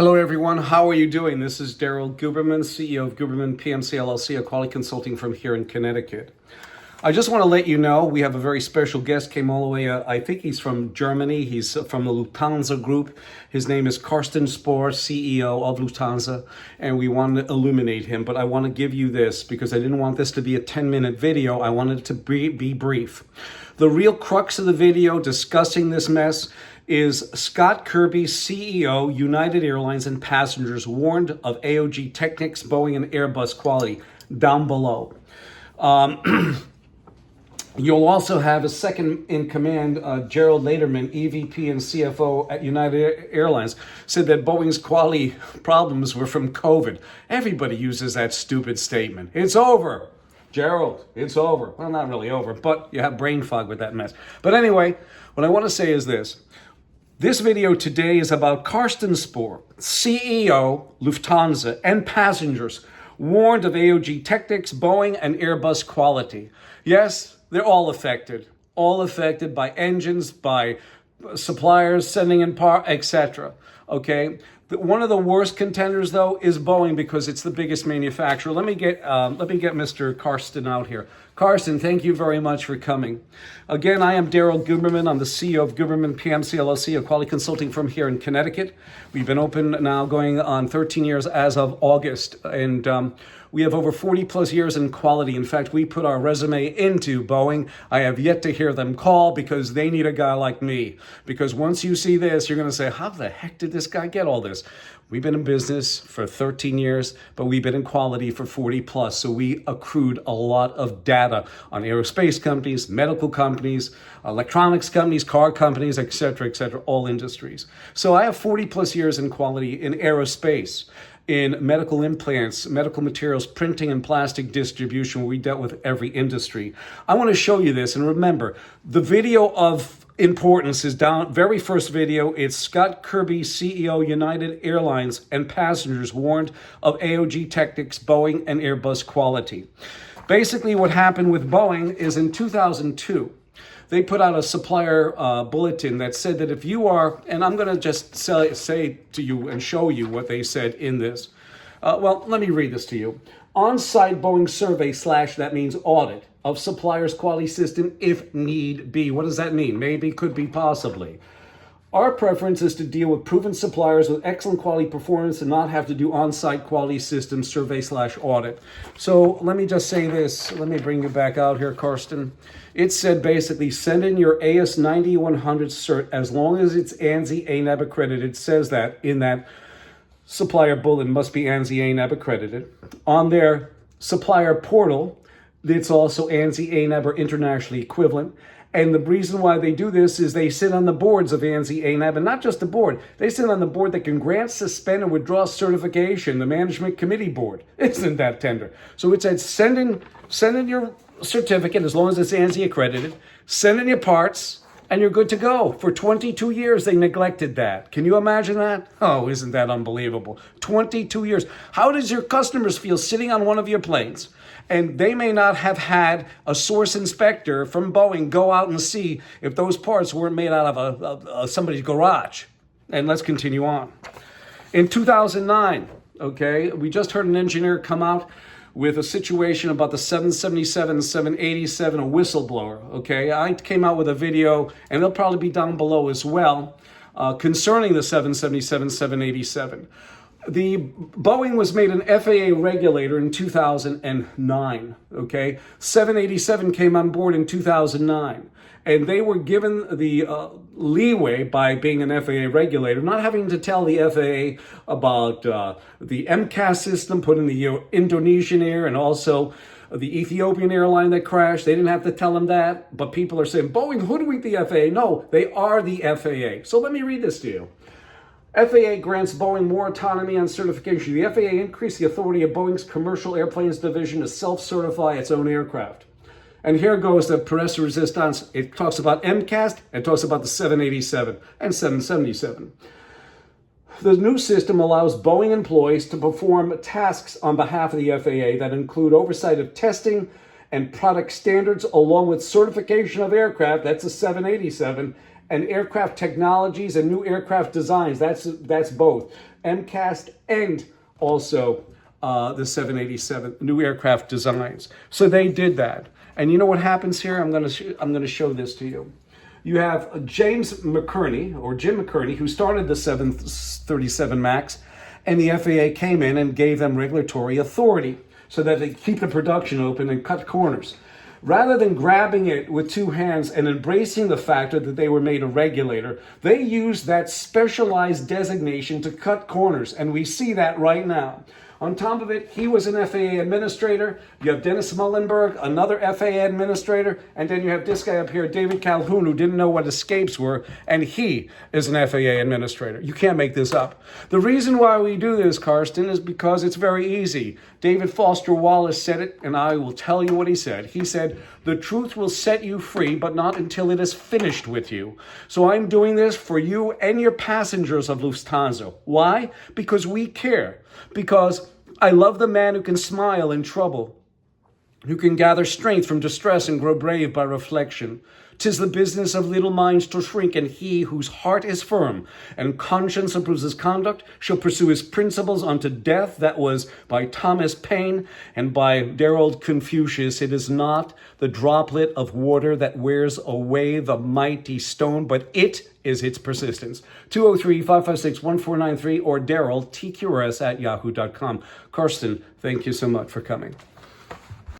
Hello everyone, how are you doing? This is Daryl Guberman, CEO of Guberman PMC LLC, a quality consulting firm here in Connecticut. I just want to let you know we have a very special guest, came all the way, I think he's from Germany, he's from the Lufthansa group. His name is Carsten Spohr, CEO of Lufthansa, and we want to illuminate him. But I want to give you this because I didn't want this to be a 10-minute video. I wanted it to be brief. The real crux of the video discussing this mess is Scott Kirby, CEO, United Airlines and passengers warned of AOG Technics, Boeing, and Airbus quality down below. You'll also have a second in command, Gerald Lederman, EVP and CFO at United Airlines, said that Boeing's quality problems were from COVID. Everybody uses that stupid statement. It's over. Gerald, it's over. Well, not really over, but you have brain fog with that mess. But anyway, what I want to say is this. This video today is about Carsten Spohr, CEO, Lufthansa, and passengers warned of AOG Technics, Boeing, and Airbus quality. Yes, they're all affected by engines, by suppliers sending in part, etc. Okay, one of the worst contenders though is Boeing because it's the biggest manufacturer. Let me get Mr. Carsten out here. Carsten, thank you very much for coming. Again, I am Daryl Guberman. I'm the CEO of Guberman PMC LLC, a quality consulting firm here in Connecticut. We've been open now going on 13 years as of August, and we have over 40 plus years in quality. In fact, we put our resume into Boeing. I have yet to hear them call because they need a guy like me. Because once you see this, you're going to say, how the heck did this guy get all this? We've been in business for 13 years, but we've been in quality for 40 plus. So we accrued a lot of data on aerospace companies, medical companies, electronics companies, car companies, et cetera, all industries. So I have 40 plus years in quality in aerospace, in medical implants, medical materials, printing, and plastic distribution, where we dealt with every industry. I want to show you this. And remember, the video of importance is down, very first video. It's Scott Kirby, CEO, United Airlines, and passengers warned of AOG Technics, Boeing, and Airbus quality. Basically, what happened with Boeing is in 2002, they put out a supplier bulletin that said that if you are, and I'm going to just say to you and show you what they said in this. Well, let me read this to you. On-site Boeing survey / that means audit of supplier's quality system if need be. What does that mean? Maybe, could be, possibly. Our preference is to deal with proven suppliers with excellent quality performance and not have to do on-site quality system survey / audit. So let me just say this. Let me bring you back out here, Carsten. It said basically send in your AS 9100 cert as long as it's ANSI ANAB accredited. It says that in that supplier bulletin, must be ANSI ANAB accredited. On their supplier portal, it's also ANSI ANAB or internationally equivalent. And the reason why they do this is they sit on the boards of ANSI ANAB, and not just the board. They sit on the board that can grant, suspend, and withdraw certification, the management committee board. Isn't that tender? So it said send in your certificate as long as it's ANSI accredited, send in your parts, and you're good to go. For 22 years, they neglected that. Can you imagine that? Oh, isn't that unbelievable? 22 years. How does your customers feel sitting on one of your planes? And they may not have had a source inspector from Boeing go out and see if those parts weren't made out of somebody's garage. And let's continue on. In 2009, okay, we just heard an engineer come out with a situation about the 777, 787, a whistleblower, okay? I came out with a video, and they'll probably be down below as well, concerning the 777, 787. The Boeing was made an FAA regulator in 2009, okay? 787 came on board in 2009. And they were given the leeway by being an FAA regulator, not having to tell the FAA about the MCAS system put in the Indonesian air and also the Ethiopian airline that crashed. They didn't have to tell them that. But people are saying, Boeing hoodwinked the FAA. No, they are the FAA. So let me read this to you. FAA grants Boeing more autonomy on certification. The FAA increased the authority of Boeing's commercial airplanes division to self-certify its own aircraft. And here goes the press resistance. It talks about MCAS, it talks about the 787 and 777. The new system allows Boeing employees to perform tasks on behalf of the FAA that include oversight of testing and product standards, along with certification of aircraft, that's a 787, and aircraft technologies and new aircraft designs. That's both MCAS and also the 787 new aircraft designs. So they did that. And you know what happens here? I'm going to show this to you. You have Jim McCurney, who started the 737 MAX, and the FAA came in and gave them regulatory authority so that they keep the production open and cut corners. Rather than grabbing it with two hands and embracing the fact that they were made a regulator, they used that specialized designation to cut corners, and we see that right now. On top of it, he was an FAA administrator. You have Dennis Muhlenberg, another FAA administrator, and then you have this guy up here, David Calhoun, who didn't know what escapes were, and he is an FAA administrator. You can't make this up. The reason why we do this, Carsten, is because it's very easy. David Foster Wallace said it, and I will tell you what he said. He said, "The truth will set you free, but not until it is finished with you." So I'm doing this for you and your passengers of Lufthansa. Why? Because we care. Because I love the man who can smile in trouble, who can gather strength from distress and grow brave by reflection. 'Tis the business of little minds to shrink, and he whose heart is firm and conscience approves his conduct shall pursue his principles unto death. That was by Thomas Paine and by dear old Confucius. It is not the droplet of water that wears away the mighty stone, but it is its persistence. 203-556-1493 or Daryl, TQRS@yahoo.com. Carsten, thank you so much for coming.